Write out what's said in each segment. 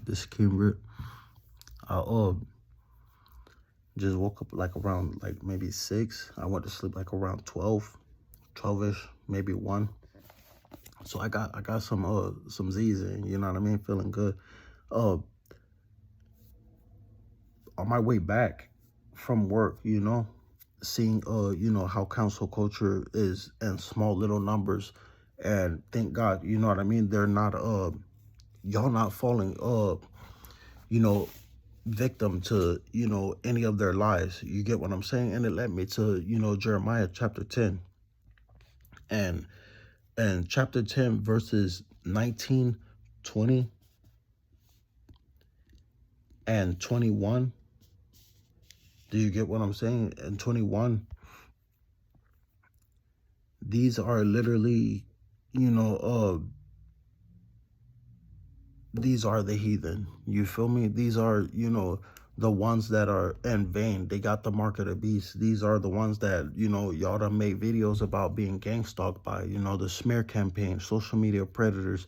This is Kimber. I just woke up like around like maybe 6. I went to sleep like around 12ish, maybe 1. So I got some Z's in, you know what I mean? Feeling good. On my way back from work, seeing how council culture is in small little numbers, and thank God, you know what I mean? They're not y'all not falling you know victim to any of their lies. You get what I'm saying? And it led me to Jeremiah chapter 10, and chapter 10 verses 19, 20, and 21. Do you get what I'm saying? And 21, these are literally these are the heathen. You feel me? These are, the ones that are in vain. They got the mark of the beast. These are the ones that, y'all done made videos about being gang stalked by, the smear campaign, social media predators,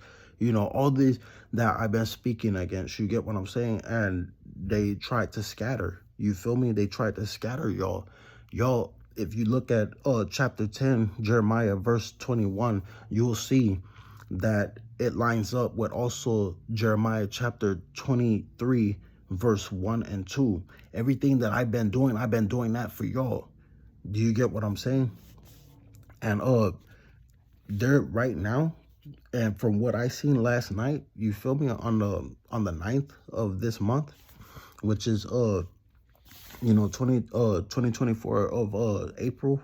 all these that I've been speaking against. You get what I'm saying? And they tried to scatter. You feel me? They tried to scatter y'all. Y'all, if you look at chapter 10, Jeremiah verse 21, you'll see that it lines up with also Jeremiah chapter 23 verse 1 and 2. Everything that I've been doing that for y'all. Do you get what I'm saying? And there right now, and from what I seen last night, you feel me, on the 9th of this month, which is 2024 of April,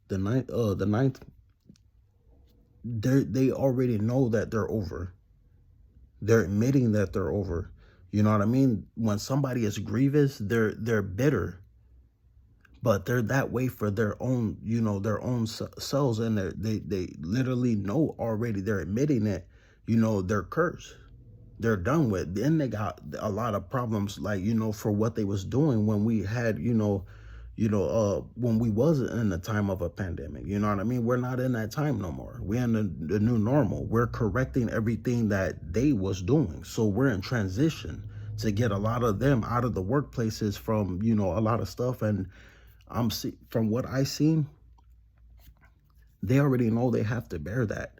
the 9th, they already know that they're over. They're admitting that they're over. You know what I mean? When somebody is grievous, they're bitter, but they're that way for their own, their own selves, and they literally know already. They're admitting it. They're cursed. They're done with. Then they got a lot of problems, like for what they was doing when we had, when we wasn't in the time of a pandemic. You know what I mean? We're not in that time no more. We're in the new normal. We're correcting everything that they was doing. So we're in transition to get a lot of them out of the workplaces from, a lot of stuff. And from what I seen, they already know they have to bear that.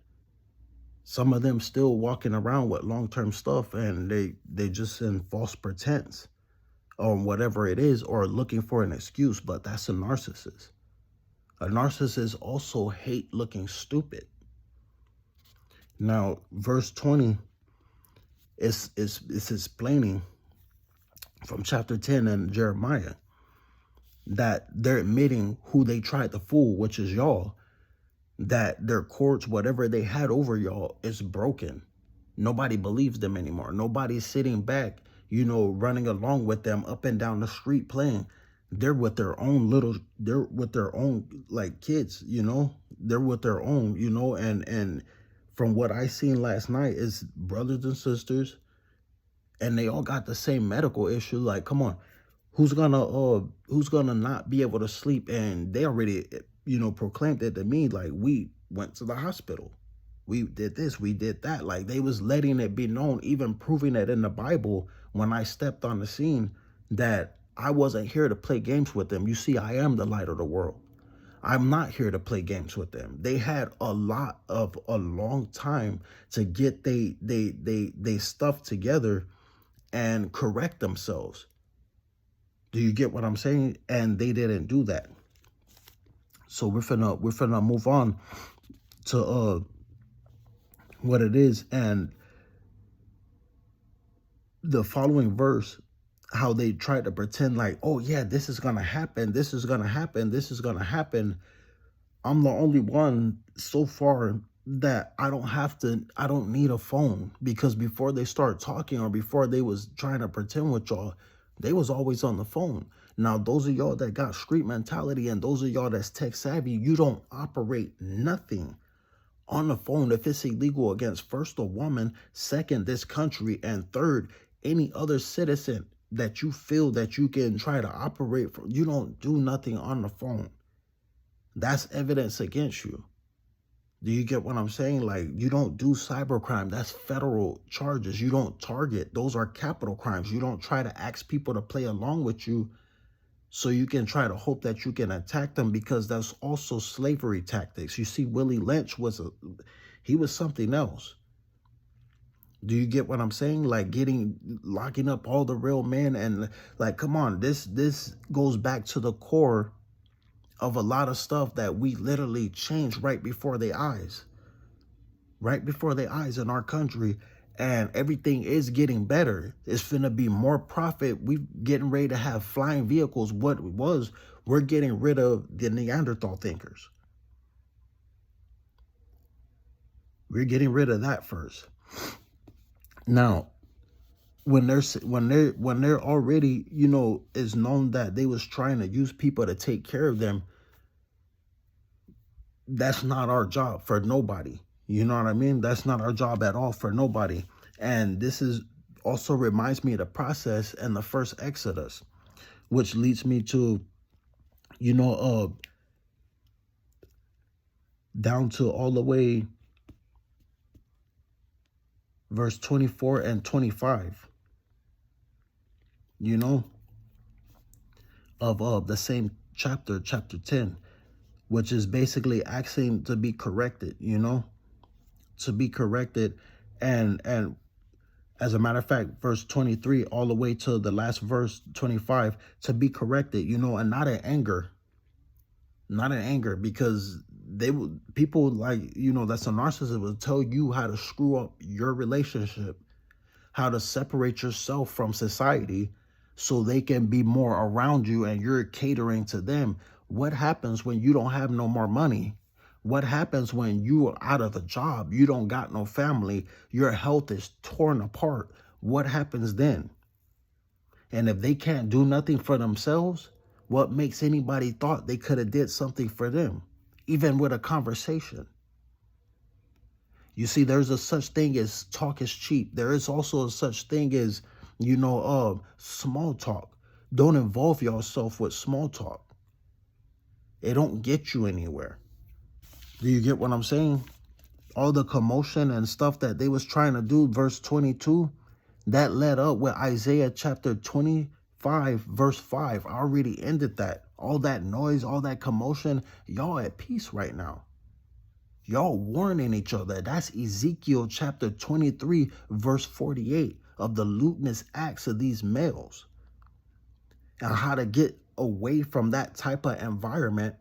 Some of them still walking around with long-term stuff, and they just in false pretense or whatever it is, or looking for an excuse. But that's a narcissist. A narcissist also hate looking stupid. Now, verse 20 is explaining from chapter 10 in Jeremiah that they're admitting who they tried to fool, which is y'all, that their courts, whatever they had over y'all, is broken. Nobody believes them anymore. Nobody's sitting back, running along with them up and down the street playing. They're with their own like kids, they're with their own, and from what I seen last night is brothers and sisters, and they all got the same medical issue. Like, come on, who's gonna not be able to sleep? And they already, proclaimed it to me, like, we went to the hospital. We did this, we did that. Like, they was letting it be known, even proving it in the Bible when I stepped on the scene, that I wasn't here to play games with them. You see, I am the light of the world. I'm not here to play games with them. They had a long time to get they stuff together and correct themselves. Do you get what I'm saying? And they didn't do that. So we're finna move on to what it is. And the following verse, how they try to pretend like, oh yeah, this is gonna happen, this is gonna happen, this is gonna happen. I'm the only one so far that I don't need a phone, because before they start talking, or before they was trying to pretend with y'all, they was always on the phone. Now, those of y'all that got street mentality, and those of y'all that's tech savvy, you don't operate nothing on the phone if it's illegal against, first, a woman, second, this country, and third, any other citizen that you feel that you can try to operate from. You don't do nothing on the phone. That's evidence against you. Do you get what I'm saying? Like, you don't do cybercrime. That's federal charges. You don't target. Those are capital crimes. You don't try to ask people to play along with you so you can try to hope that you can attack them, because that's also slavery tactics. You see, Willie Lynch he was something else. Do you get what I'm saying? Like, locking up all the real men, and like, come on, this goes back to the core of a lot of stuff that we literally changed right before their eyes. Right before their eyes in our country, and everything is getting better. It's finna be more profit. We getting ready to have flying vehicles. We're getting rid of the Neanderthal thinkers. We're getting rid of that first. Now, when they're already, it's known that they was trying to use people to take care of them. That's not our job for nobody. You know what I mean? That's not our job at all for nobody. And this is also reminds me of the process and the first Exodus, which leads me to, down to all the way verse 24 and 25, of the same chapter 10, which is basically asking to be corrected, to be corrected. And as a matter of fact, verse 23 all the way to the last verse 25, to be corrected, and not in anger. Not in anger, because people like, that's a narcissist, will tell you how to screw up your relationship, how to separate yourself from society so they can be more around you and you're catering to them. What happens when you don't have no more money? What happens when you are out of a job? You don't got no family. Your health is torn apart. What happens then? And if they can't do nothing for themselves, what makes anybody thought they could have did something for them, even with a conversation? You see, there's a such thing as talk is cheap. There is also a such thing as, small talk. Don't involve yourself with small talk. It don't get you anywhere. Do you get what I'm saying? All the commotion and stuff that they was trying to do, verse 22, that led up with Isaiah chapter 25, verse 5. I already ended that. All that noise, all that commotion, y'all at peace right now. Y'all warning each other. That's Ezekiel chapter 23, verse 48, of the lewdness acts of these males and how to get away from that type of environment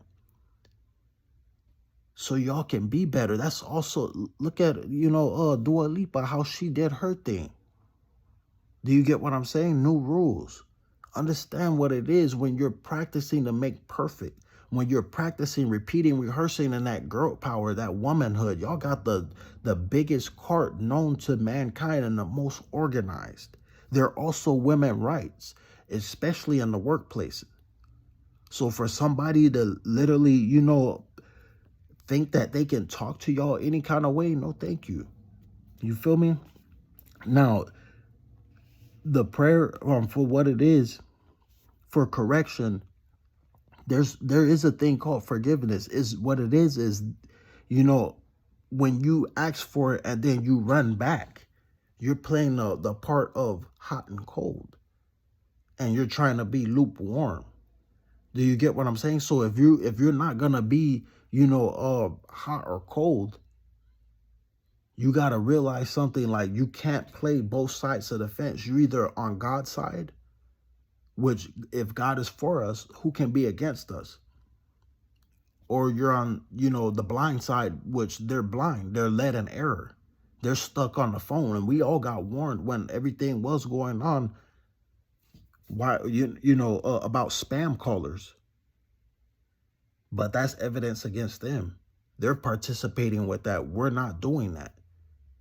so y'all can be better. That's also, look at, Dua Lipa, how she did her thing. Do you get what I'm saying? New rules. Understand what it is when you're practicing to make perfect. When you're practicing, repeating, rehearsing in that girl power, that womanhood. Y'all got the biggest cart known to mankind and the most organized. There are also women rights, especially in the workplace. So for somebody to literally, think that they can talk to y'all any kind of way, no thank you. You feel me? Now, the prayer, for what it is, for correction, there is a thing called forgiveness. Is what it is, when you ask for it and then you run back, you're playing the part of hot and cold, and you're trying to be lukewarm. Do you get what I'm saying? So if you're not gonna be, hot or cold, you gotta realize something, like you can't play both sides of the fence. You're either on God's side, which if God is for us, who can be against us? Or you're on, the blind side, which they're blind. They're led in error. They're stuck on the phone. And we all got warned when everything was going on, why, about spam callers. But that's evidence against them. They're participating with that. We're not doing that.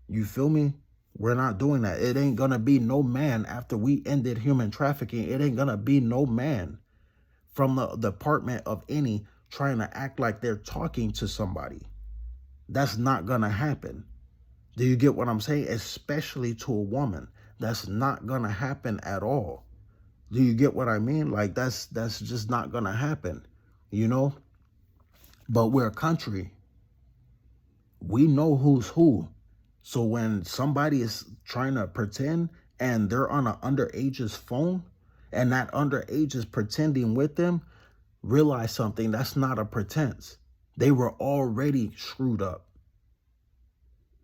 You feel me? We're not doing that. It ain't gonna be no man after we ended human trafficking. It ain't gonna be no man from the department of any trying to act like they're talking to somebody. That's not gonna happen. Do you get what I'm saying? Especially to a woman. That's not gonna happen at all. Do you get what I mean? Like, that's just not gonna happen, But we're a country We know who's who. So when somebody is trying to pretend and they're on an underage's phone and that underage is pretending with them, realize something. That's not a pretense. They were already screwed up.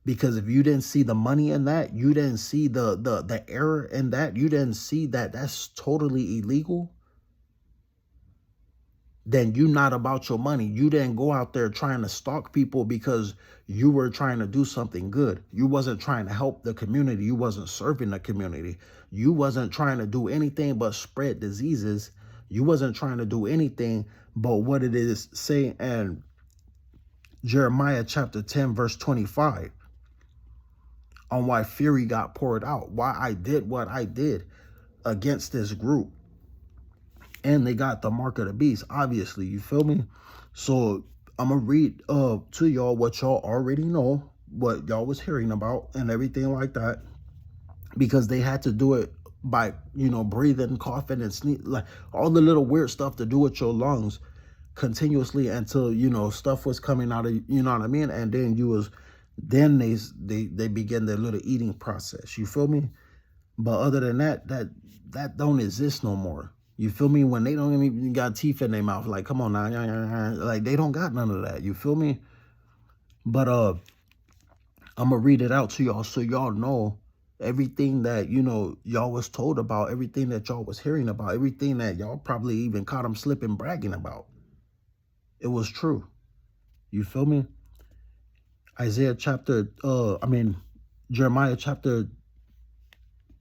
Because if you didn't see the money in that, you didn't see the error in that, you didn't see that that's totally illegal, then you not about your money. You didn't go out there trying to stalk people because you were trying to do something good. You wasn't trying to help the community. You wasn't serving the community. You wasn't trying to do anything but spread diseases. You wasn't trying to do anything but what it is saying in Jeremiah chapter 10, verse 25, on why fury got poured out, why I did what I did against this group. And they got the mark of the beast, obviously, you feel me? So I'm gonna read to y'all what y'all already know, what y'all was hearing about and everything like that, because they had to do it by, you know, breathing, coughing, and sneeze, like all the little weird stuff to do with your lungs continuously until, you know, stuff was coming out of, you know what I mean? And then then they begin their little eating process, you feel me? But other than that, that don't exist no more. You feel me? When they don't even got teeth in their mouth, like, come on now, like they don't got none of that. You feel me? But I'm gonna read it out to y'all so y'all know everything that, you know, y'all was told about, everything that y'all was hearing about, everything that y'all probably even caught them slipping bragging about. It was true. You feel me? Jeremiah chapter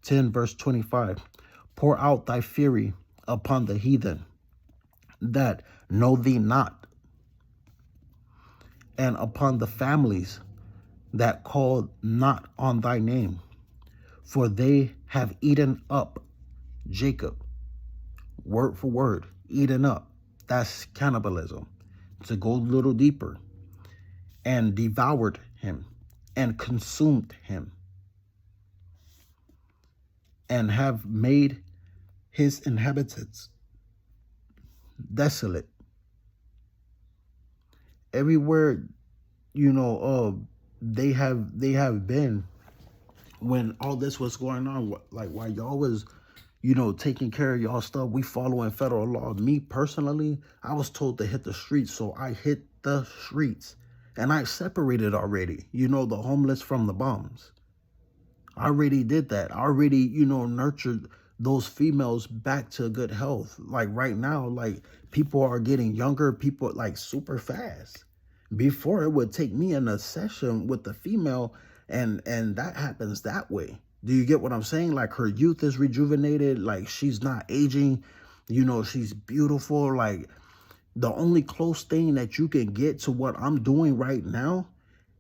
10, verse 25. Pour out thy fury upon the heathen that know thee not, and upon the families that call not on thy name. For they have eaten up Jacob, word for word, eaten up. That's cannibalism. To go a little deeper. And devoured him, and consumed him, and have made his inhabitants desolate. Everywhere, you know, they have been when all this was going on, like while y'all was, you know, taking care of y'all stuff, we following federal law. Me personally, I was told to hit the streets, so I hit the streets. And I separated already, you know, the homeless from the bums. I already did that. I already, you know, nurtured those females back to good health. Like right now, like people are getting younger, people like super fast. Before it would take me in a session with the female and that happens that way. Do you get what I'm saying? Like her youth is rejuvenated, like she's not aging, you know, she's beautiful. Like the only close thing that you can get to what I'm doing right now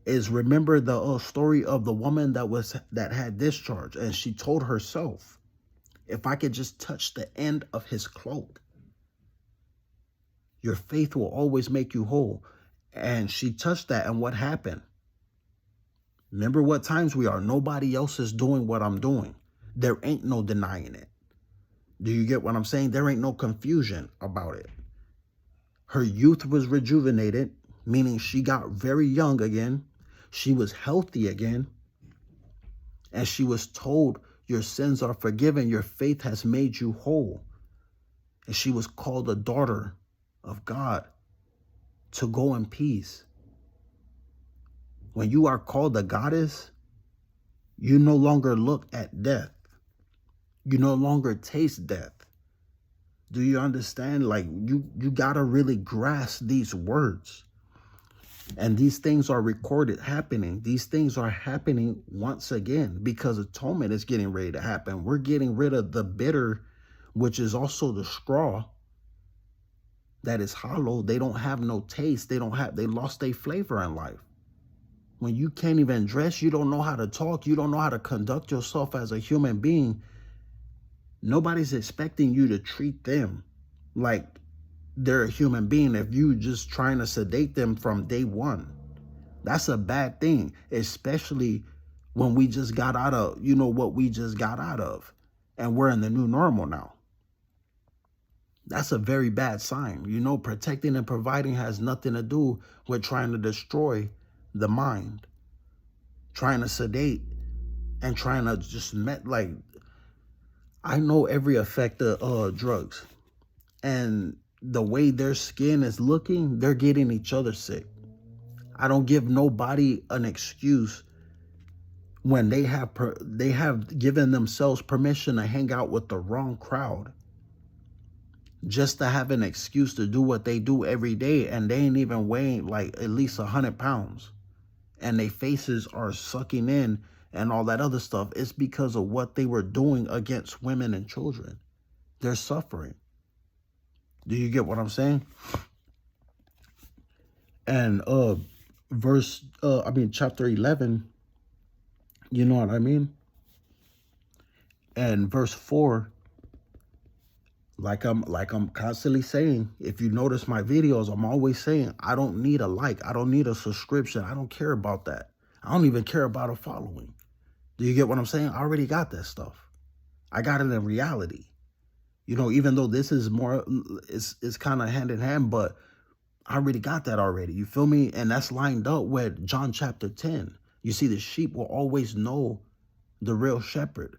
is, remember the story of the woman that had discharge, and she told herself, if I could just touch the end of his cloak, your faith will always make you whole. And she touched that, and what happened? Remember what times we are. Nobody else is doing what I'm doing. There ain't no denying it. Do you get what I'm saying? There ain't no confusion about it. Her youth was rejuvenated, meaning she got very young again. She was healthy again. And she was told, your sins are forgiven. Your faith has made you whole. And she was called a daughter of God to go in peace. When you are called a goddess, you no longer look at death. You no longer taste death. Do you understand? Like you gotta really grasp these words. And these things are recorded happening. These things are happening once again because atonement is getting ready to happen. We're getting rid of the bitter, which is also the straw that is hollow. They don't have no taste. They lost their flavor in life. When you can't even dress, you don't know how to talk, you don't know how to conduct yourself as a human being, nobody's expecting you to treat them like they're a human being if you just trying to sedate them from day one. That's a bad thing, especially when we just got out of, you know, what we just got out of, and we're in the new normal now. That's a very bad sign. You know, protecting and providing has nothing to do with trying to destroy the mind, trying to sedate and trying to just like, I know every effect of drugs, and the way their skin is looking, they're getting each other sick. I don't give nobody an excuse when they have given themselves permission to hang out with the wrong crowd, just to have an excuse to do what they do every day, and they ain't even weighing like at least 100 pounds, and their faces are sucking in and all that other stuff. It's because of what they were doing against women and children. They're suffering. Do you get what I'm saying? And chapter 11, you know what I mean? And verse 4, like I'm constantly saying, if you notice my videos, I'm always saying, I don't need a like, I don't need a subscription. I don't care about that. I don't even care about a following. Do you get what I'm saying? I already got that stuff. I got it in reality. You know, even though this is more, it's kind of hand in hand, but I already got that already. You feel me? And that's lined up with John chapter 10. You see, the sheep will always know the real shepherd.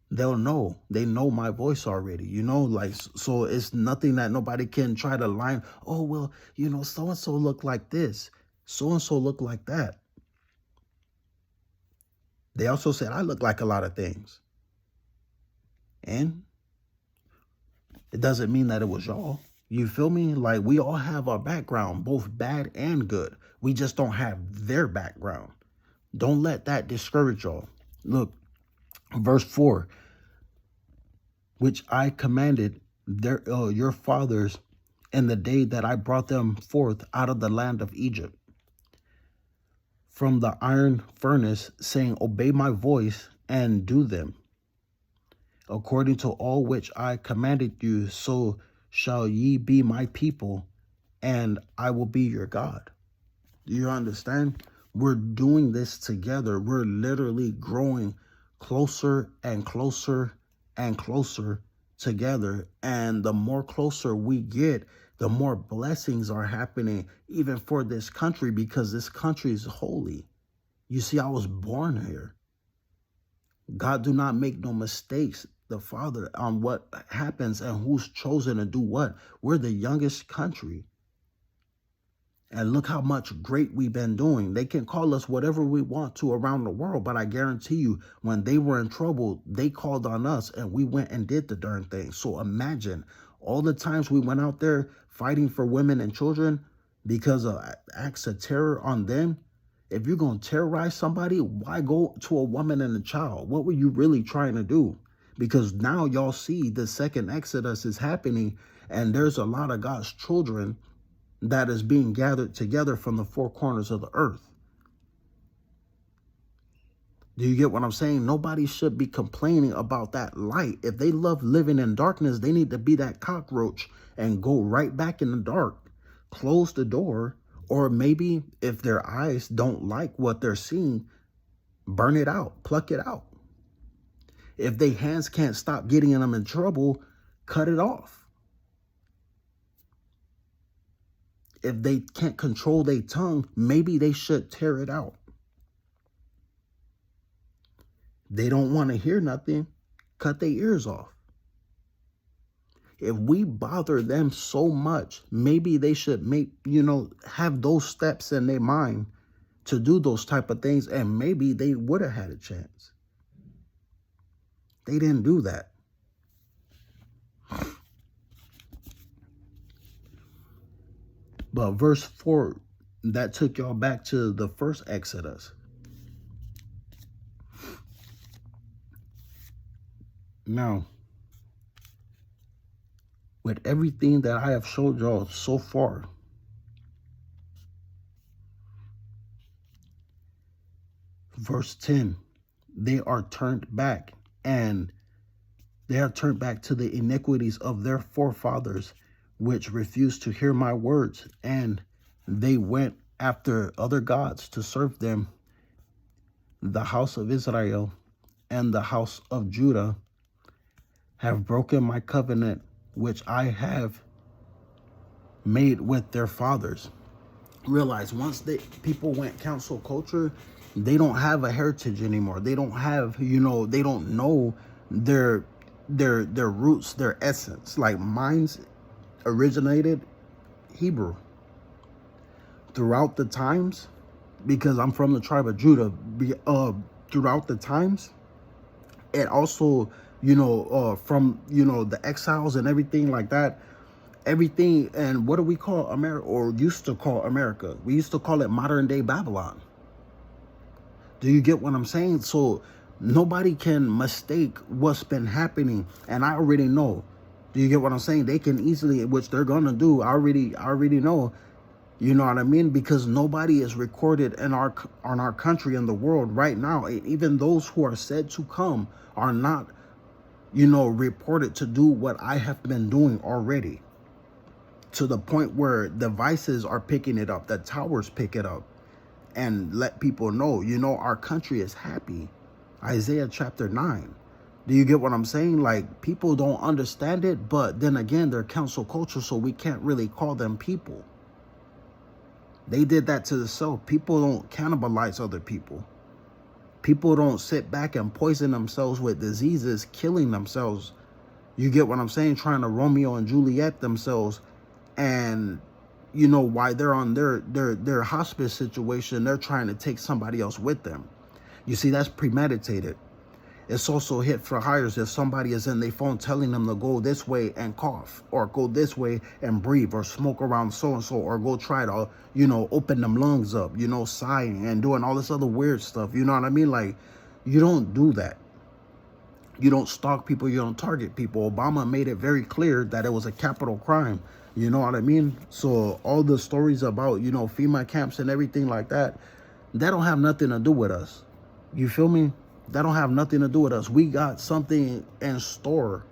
They'll know. They know my voice already. You know, like, so it's nothing that nobody can try to line. Oh, well, you know, so-and-so look like this. So-and-so look like that. They also said I look like a lot of things. And it doesn't mean that it was y'all. You feel me? Like, we all have our background, both bad and good. We just don't have their background. Don't let that discourage y'all. Look, verse 4, which I commanded your fathers in the day that I brought them forth out of the land of Egypt, from the iron furnace, saying, obey my voice and do them. According to all which I commanded you, so shall ye be my people, and I will be your God. Do you understand? We're doing this together. We're literally growing closer and closer and closer together. And the more closer we get, the more blessings are happening, even for this country, because this country is holy. You see, I was born here. God do not make no mistakes, the Father, on what happens and who's chosen to do what. We're the youngest country. And look how much great we've been doing. They can call us whatever we want to around the world, but I guarantee you, when they were in trouble, they called on us and we went and did the darn thing. So imagine all the times we went out there fighting for women and children because of acts of terror on them. If you're going to terrorize somebody, why go to a woman and a child? What were you really trying to do? Because now y'all see the second Exodus is happening, and there's a lot of God's children that is being gathered together from the four corners of the earth. Do you get what I'm saying? Nobody should be complaining about that light. If they love living in darkness, they need to be that cockroach and go right back in the dark, close the door, or maybe if their eyes don't like what they're seeing, burn it out, pluck it out. If their hands can't stop getting them in trouble, cut it off. If they can't control their tongue, maybe they should tear it out. They don't want to hear nothing, cut their ears off. If we bother them so much, maybe they should have those steps in their mind to do those type of things, and maybe they would have had a chance. They didn't do that. But verse 4, that took y'all back to the first Exodus. Now, with everything that I have showed y'all so far, verse 10, they are turned back, and they are turned back to the iniquities of their forefathers, which refused to hear my words, and they went after other gods to serve them. The house of Israel and the house of Judah have broken my covenant, which I have made with their fathers. realize once people went cancel culture, they don't have a heritage anymore. They don't have, they don't know their their roots, their essence. Like mine's originated Hebrew throughout the times, because I'm from the tribe of Judah. Throughout the times, and also, from the exiles and everything like that, everything. And what do we call America, or used to call America? We used to call it modern day Babylon. Do you get what I'm saying? So nobody can mistake what's been happening, and I already know. Do you get what I'm saying? They can easily, which they're gonna do. I already know. You know what I mean? Because nobody is recorded in our country, in the world right now. Even those who are said to come are not, reported to do what I have been doing already. To the point where devices are picking it up, the towers pick it up, and let people know, our country is happy. Isaiah chapter 9. Do you get what I'm saying? Like, people don't understand it, but then again, they're cancel culture, so we can't really call them people. They did that to the self. People don't cannibalize other people. People don't sit back and poison themselves with diseases, killing themselves. You get what I'm saying? Trying to Romeo and Juliet themselves. And, why they're on their hospice situation, they're trying to take somebody else with them. You see, that's premeditated. It's also hit for hires if somebody is in their phone telling them to go this way and cough, or go this way and breathe, or smoke around so-and-so, or go try to, open them lungs up, sighing and doing all this other weird stuff. You know what I mean? Like, you don't do that. You don't stalk people. You don't target people. Obama made it very clear that it was a capital crime. You know what I mean? So all the stories about, FEMA camps and everything like that, that don't have nothing to do with us. You feel me? That don't have nothing to do with us. We got something in store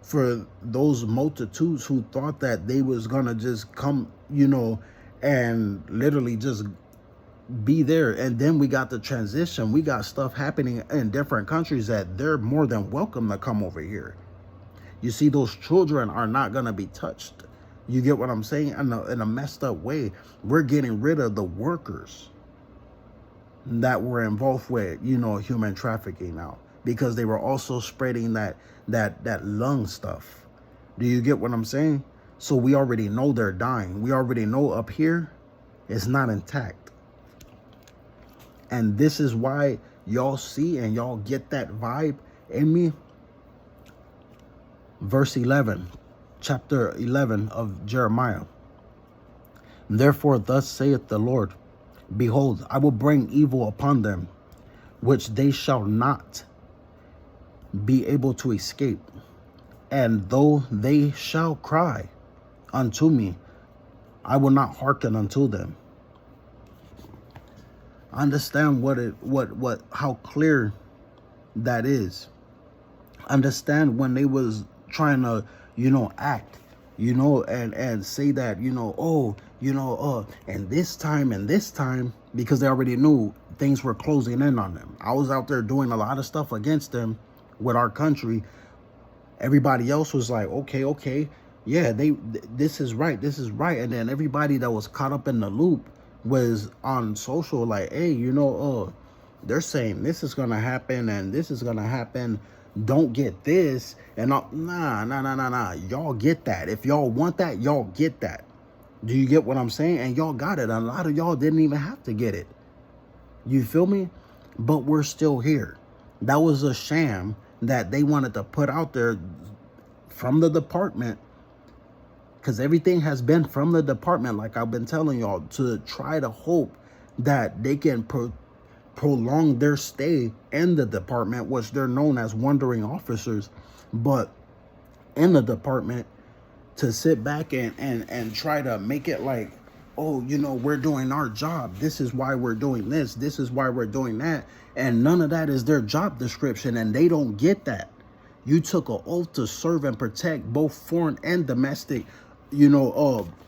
for those multitudes who thought that they was gonna just come, and literally just be there. And then we got the transition. We got stuff happening in different countries that they're more than welcome to come over here. You see, those children are not gonna be touched. You get what I'm saying? In a messed up way. We're getting rid of the workers that were involved with, human trafficking now, because they were also spreading that lung stuff. Do you get what I'm saying? So we already know they're dying. We already know up here it's not intact. And this is why y'all see and y'all get that vibe in me. Verse 11, chapter 11 of Jeremiah. Therefore, thus saith the Lord, behold, I will bring evil upon them, which they shall not be able to escape. And though they shall cry unto me, I will not hearken unto them. Understand how clear that is. Understand when they was trying to, act, and say that, and this time, because they already knew things were closing in on them. I was out there doing a lot of stuff against them with our country. Everybody else was like, okay, yeah, this is right. And then everybody that was caught up in the loop was on social like, hey, they're saying this is gonna happen and this is gonna happen. Don't get this. And nah. Y'all get that. If y'all want that, y'all get that. Do you get what I'm saying? And y'all got it. A lot of y'all didn't even have to get it. You feel me? But we're still here. That was a sham that they wanted to put out there from the department, because everything has been from the department, like I've been telling y'all, to try to hope that they can prolong their stay in the department, which they're known as wandering officers, but in the department, to sit back and try to make it like, oh, we're doing our job. This is why we're doing this. This is why we're doing that. And none of that is their job description, and they don't get that. You took an oath to serve and protect both foreign and domestic,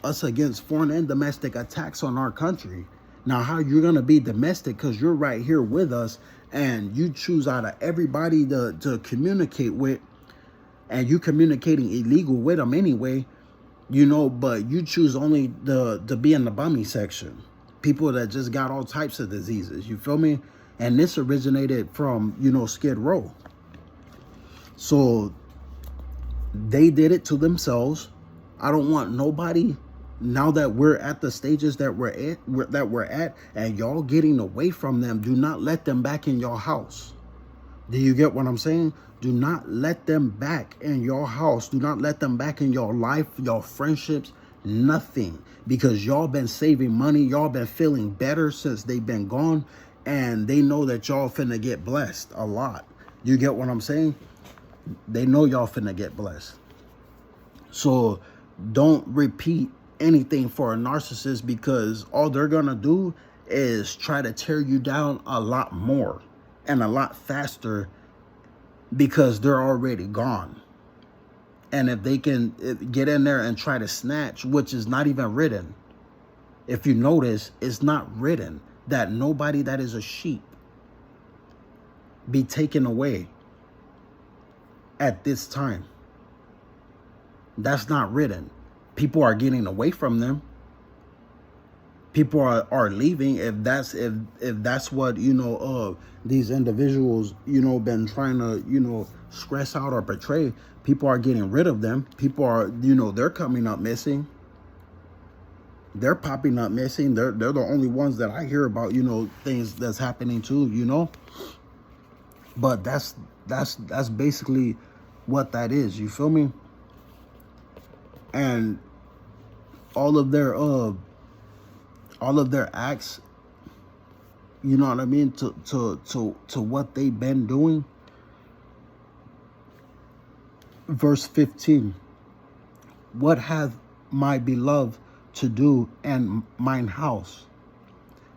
us against foreign and domestic attacks on our country. Now, how you're going to be domestic because you're right here with us, and you choose out of everybody to communicate with, and you communicating illegal with them anyway, but you choose only to be in the bummy section. People that just got all types of diseases, you feel me? And this originated from, Skid Row. So they did it to themselves. I don't want nobody, now that we're at the stages that we're at, and y'all getting away from them, do not let them back in your house. Do you get what I'm saying? Do not let them back in your house. Do not let them back in your life, your friendships, nothing. Because y'all been saving money. Y'all been feeling better since they've been gone. And they know that y'all finna get blessed a lot. You get what I'm saying? They know y'all finna get blessed. So don't repeat anything for a narcissist, because all they're gonna do is try to tear you down a lot more and a lot faster, because they're already gone. And if they can get in there and try to snatch, which is not even written, if you notice, it's not written that nobody that is a sheep be taken away at this time. That's not written. People are getting away from them. People are leaving. If that's what these individuals been trying to stress out or portray, people are getting rid of them. People are they're coming up missing. They're popping up missing. They're the only ones that I hear about things that's happening to. But that's basically what that is. You feel me? And all of their acts, you know what I mean, to what they've been doing. Verse 15. What hath my beloved to do in mine house,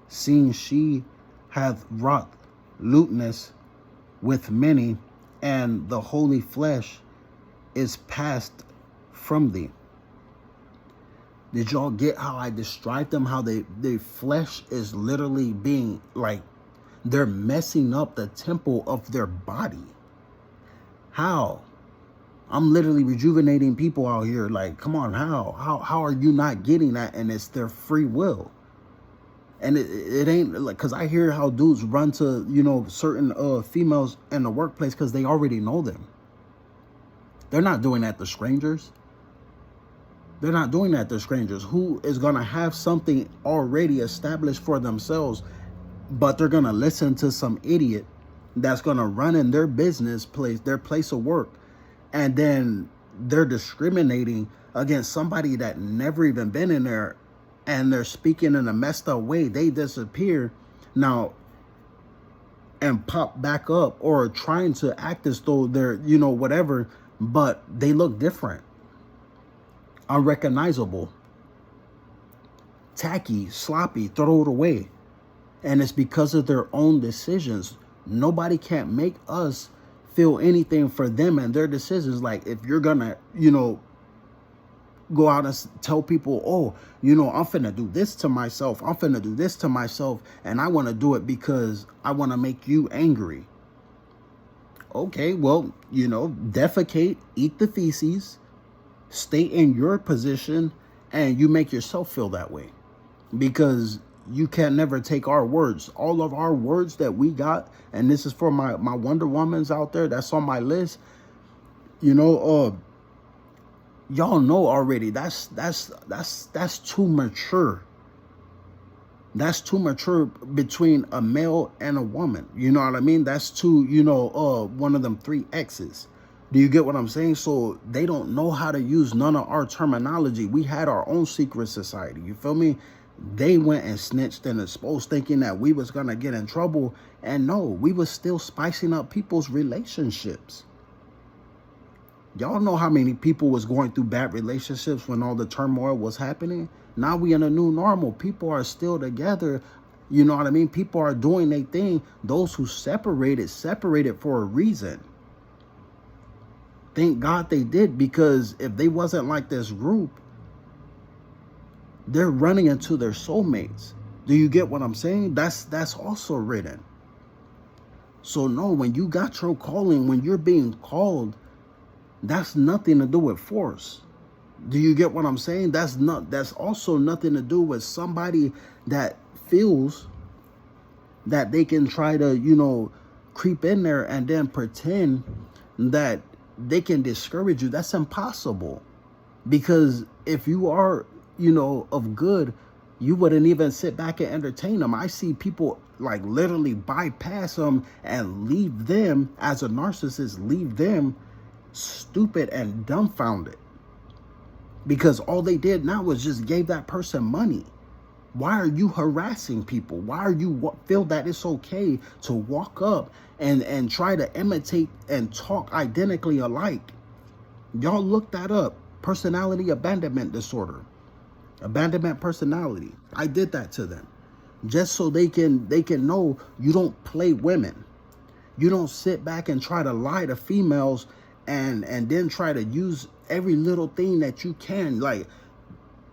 seeing she hath wrought lewdness with many, and the holy flesh is passed from thee? Did y'all get how I described them? How their flesh is literally being like, they're messing up the temple of their body. How? I'm literally rejuvenating people out here. Like, come on, how are you not getting that? And it's their free will. And it ain't like, because I hear how dudes run to certain females in the workplace because they already know them. They're not doing that to strangers. They're not doing that to strangers who is going to have something already established for themselves, but they're going to listen to some idiot that's going to run in their business place, their place of work, and then they're discriminating against somebody that never even been in there, and they're speaking in a messed up way. They disappear now and pop back up, or trying to act as though they're, whatever, but they look different. Unrecognizable, tacky, sloppy, throw it away. And it's because of their own decisions. Nobody can't make us feel anything for them and their decisions. Like, if you're gonna, go out and tell people, oh, I'm finna do this to myself. I'm finna do this to myself. And I want to do it because I want to make you angry. Okay, well, defecate, eat the feces, stay in your position, and you make yourself feel that way, because you can never take our words. All of our words that we got, and this is for my Wonder Womans out there that's on my list, y'all know already. That's too mature. That's too mature between a male and a woman. You know what I mean? That's too, one of them 3 X's. Do you get what I'm saying? So they don't know how to use none of our terminology. We had our own secret society. You feel me? They went and snitched and exposed, thinking that we was going to get in trouble. And no, we was still spicing up people's relationships. Y'all know how many people was going through bad relationships when all the turmoil was happening? Now we in a new normal. People are still together. You know what I mean? People are doing their thing. Those who separated for a reason. Thank God they did, because if they wasn't like this group, they're running into their soulmates. Do you get what I'm saying? That's also written. So no, when you got your calling, when you're being called, that's nothing to do with force. Do you get what I'm saying? That's also nothing to do with somebody that feels that they can try to, creep in there and then pretend that they can discourage you. That's impossible. Because if you are, of good, you wouldn't even sit back and entertain them. I see people like literally bypass them and leave them, as a narcissist, leave them stupid and dumbfounded. Because all they did now was just gave that person money. Why are you harassing people? Why are you feel that it's okay to walk up and try to imitate and talk identically alike? Y'all look that up. Personality abandonment disorder. Abandonment personality. I did that to them. Just so they can know you don't play women. You don't sit back and try to lie to females and then try to use every little thing that you can. Like,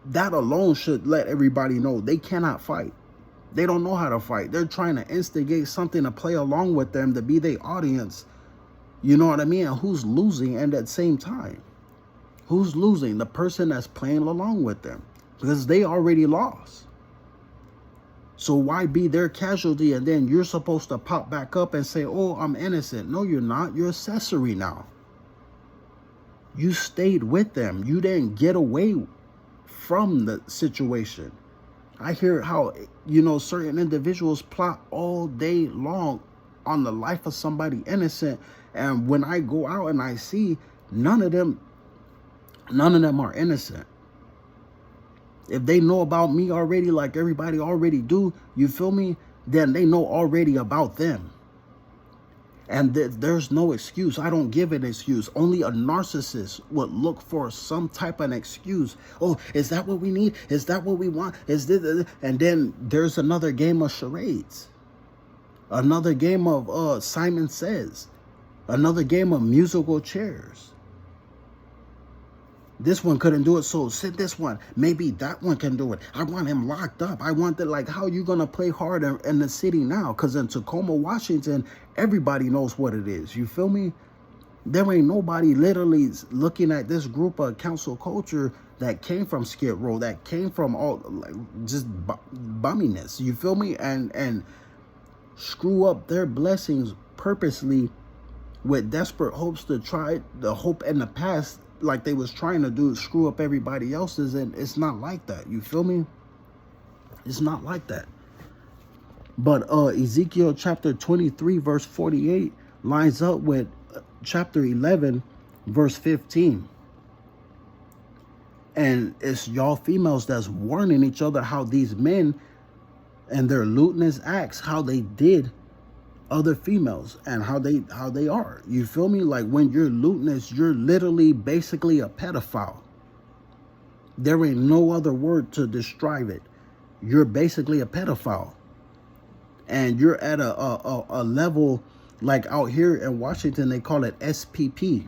that alone should let everybody know they cannot fight. They don't know how to fight. They're trying to instigate something to play along with them, to be their audience. You know what I mean? And who's losing at that same time? Who's losing? The person that's playing along with them, because they already lost. So why be their casualty and then you're supposed to pop back up and say, oh, I'm innocent? No, you're not. You're accessory now. You stayed with them. You didn't get away from the situation. I hear how, certain individuals plot all day long on the life of somebody innocent. And when I go out and I see none of them are innocent. If they know about me already, like everybody already do, you feel me? Then they know already about them. And there's no excuse. I don't give an excuse. Only a narcissist would look for some type of excuse. Oh, is that what we need? Is that what we want? Is this? And then there's another game of charades. Another game of Simon Says. Another game of musical chairs. This one couldn't do it, so sit this one. Maybe that one can do it. I want him locked up. I want that. Like, how you gonna play hard in the city now? Because in Tacoma, Washington, everybody knows what it is. You feel me? There ain't nobody literally looking at this group of council culture that came from Skid Row, that came from all like just bumminess. You feel me? And screw up their blessings purposely with desperate hopes to try the hope in the past, like they was trying to do, screw up everybody else's. And it's not like that. You feel me? It's not like that. But Ezekiel chapter 23 verse 48 lines up with chapter 11 verse 15. And it's y'all females that's warning each other how these men and their lewdness acts, how they did other females and how they are. You feel me? Like, when you're lewdness, you're literally basically a pedophile. There ain't no other word to describe it. You're basically a pedophile. And you're at a level, like out here in Washington, they call it SPP.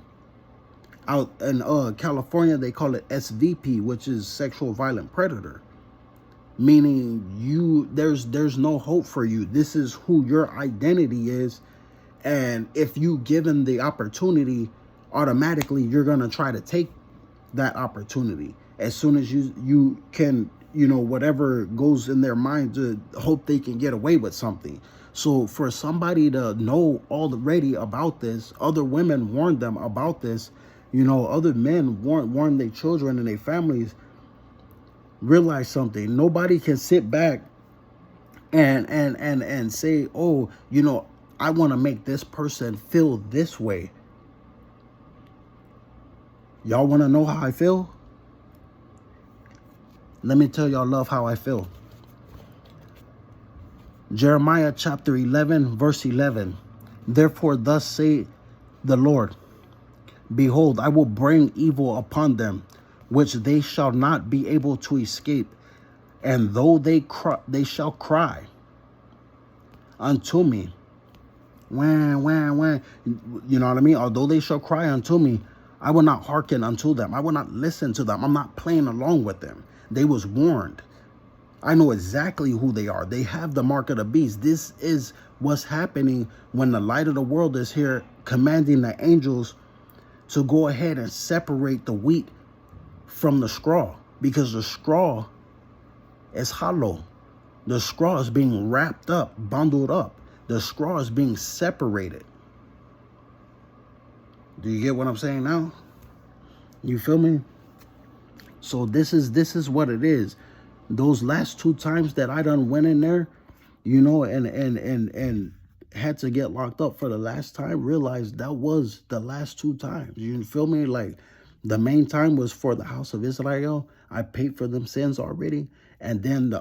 Out in California, they call it SVP, which is sexual violent predator. Meaning there's no hope for you. This is who your identity is. And if you given the opportunity, automatically you're going to try to take that opportunity. As soon as you can, whatever goes in their mind to hope they can get away with something. So for somebody to know already about this, other women warned them about this, other men warned their children and their families. Realize something. Nobody can sit back and say, oh, I want to make this person feel this way. Y'all want to know how I feel? Let me tell y'all love how I feel. Jeremiah chapter 11 verse 11. Therefore thus say the Lord, behold, I will bring evil upon them, which they shall not be able to escape. And though they shall cry unto me. When. You know what I mean? Although they shall cry unto me, I will not hearken unto them. I will not listen to them. I'm not playing along with them. They was warned. I know exactly who they are. They have the mark of the beast. This is what's happening when the light of the world is here, commanding the angels to go ahead and separate the wheat from the straw, because the straw is hollow. The straw is being wrapped up, bundled up. The straw is being separated. Do you get what I'm saying now? You feel me? So this is what it is. Those last 2 times that I done went in there, and had to get locked up for the last time, realized that was the last 2 times. You feel me? Like, the main time was for the house of Israel. I paid for them sins already. And then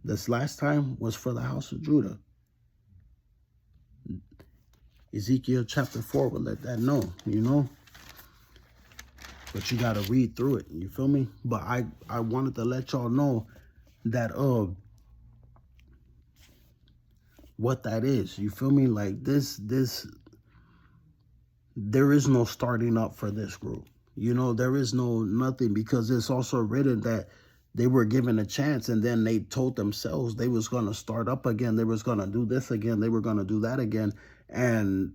this last time was for the house of Judah. Ezekiel chapter 4 will let that know, But you got to read through it. You feel me? But I wanted to let y'all know that what that is. You feel me? Like, this there is no starting up for this group. There is no nothing, because it's also written that they were given a chance, and then they told themselves they was going to start up again. They was going to do this again. They were going to do that again. And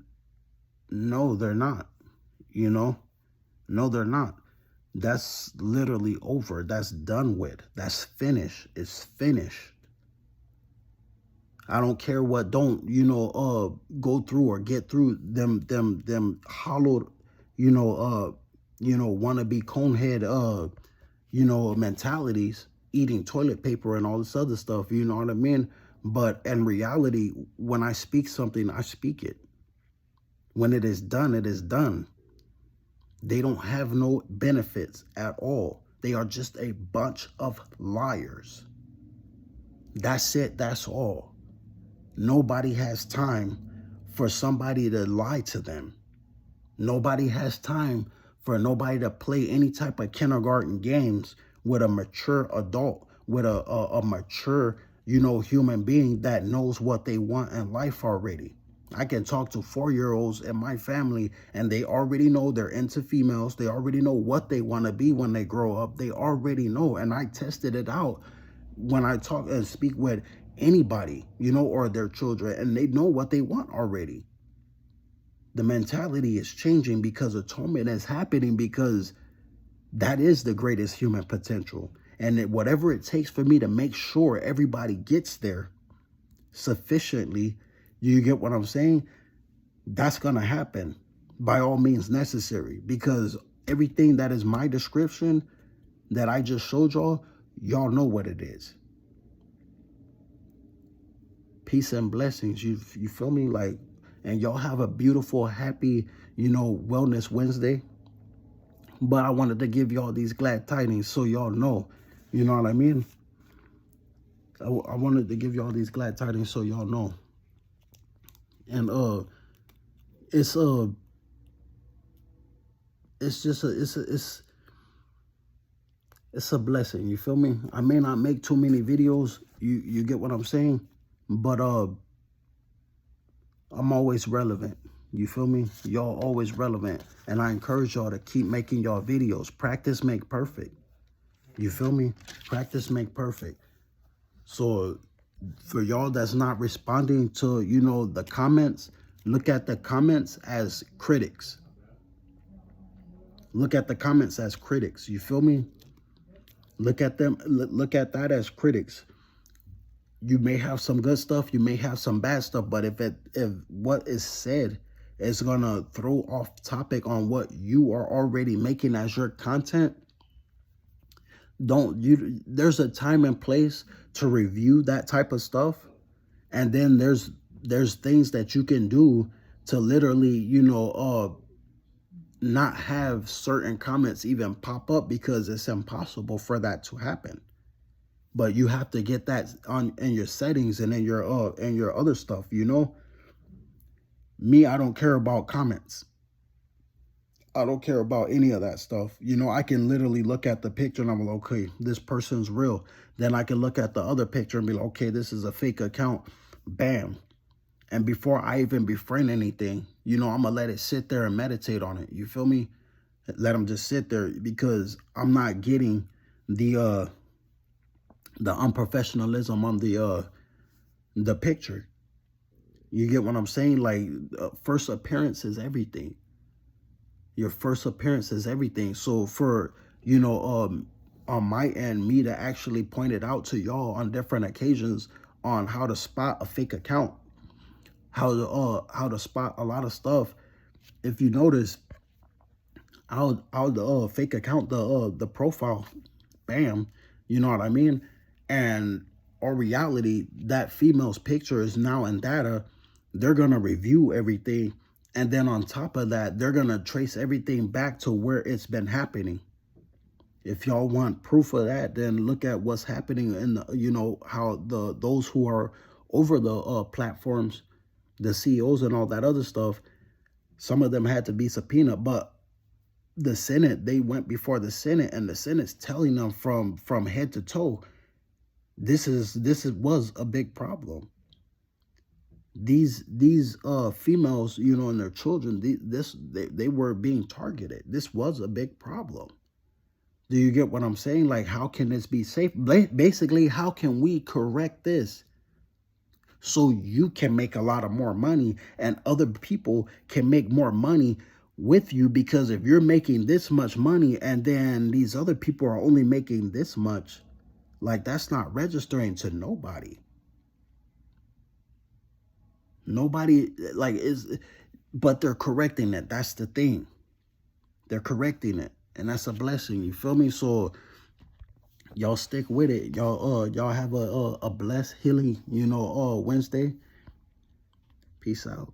no, they're not. No, they're not. That's literally over. That's done with. That's finished. It's finished. I don't care what don't, go through or get through them hollowed, wannabe conehead, mentalities, eating toilet paper and all this other stuff, you know what I mean? But in reality, when I speak something, I speak it. When it is done, it is done. They don't have no benefits at all. They are just a bunch of liars. That's it. That's all. Nobody has time for somebody to lie to them. Nobody has time for nobody to play any type of kindergarten games with a mature adult, with a mature, human being that knows what they want in life already. I can talk to 4-year-olds in my family, and they already know they're into females. They already know what they want to be when they grow up. They already know, and I tested it out when I talk and speak with anybody, or their children, and they know what they want already. The mentality is changing because atonement is happening, because that is the greatest human potential. And whatever it takes for me to make sure everybody gets there sufficiently, you get what I'm saying? That's going to happen by all means necessary, because everything that is my description that I just showed y'all know what it is. Peace and blessings. You feel me? Like, and y'all have a beautiful, happy, Wellness Wednesday. But I wanted to give y'all these glad tidings so y'all know. You know what I mean? I wanted to give y'all these glad tidings so y'all know. And it's a blessing. You feel me? I may not make too many videos. You get what I'm saying? But I'm always relevant. You feel me? Y'all always relevant. And I encourage y'all to keep making y'all videos. Practice make perfect. You feel me? Practice make perfect. So for y'all that's not responding to, the comments, look at the comments as critics. Look at the comments as critics. You feel me? Look at them. Look at that as critics. You may have some good stuff, you may have some bad stuff, but if what is said is gonna throw off topic on what you are already making as your content, there's a time and place to review that type of stuff. And then there's things that you can do to literally, not have certain comments even pop up, because it's impossible for that to happen. But you have to get that in your settings and in your other stuff, Me, I don't care about comments. I don't care about any of that stuff. I can literally look at the picture and I'm like, okay, this person's real. Then I can look at the other picture and be like, okay, this is a fake account. Bam. And before I even befriend anything, I'm going to let it sit there and meditate on it. You feel me? Let them just sit there, because I'm not getting the unprofessionalism on the picture. You get what I'm saying? Like, first appearance is everything. Your first appearance is everything. So for you know, on my end, me to actually point it out to y'all on different occasions on how to spot a fake account, how to spot a lot of stuff. If you notice, I'll the fake account, the profile, bam, you know what I mean? And or reality, that female's picture is now in data. They're gonna review everything, and then on top of that, they're gonna trace everything back to where it's been happening. If y'all want proof of that, then look at what's happening in the, you know, how those who are over the platforms, the CEOs and all that other stuff, some of them had to be subpoenaed, but the Senate, they went before the Senate, and the Senate's telling them from head to toe, this is was a big problem. These females, you know, and their children, they were being targeted. This was a big problem. Do you get what I'm saying? Like, how can this be safe? Basically, how can we correct this so you can make a lot of more money and other people can make more money with you? Because if you're making this much money and then these other people are only making this much, like, that's not registering to nobody. Nobody, like, is, but they're correcting it. That's the thing. They're correcting it. And that's a blessing. You feel me? So y'all stick with it. Y'all have a blessed healing, you know, Wednesday. Peace out.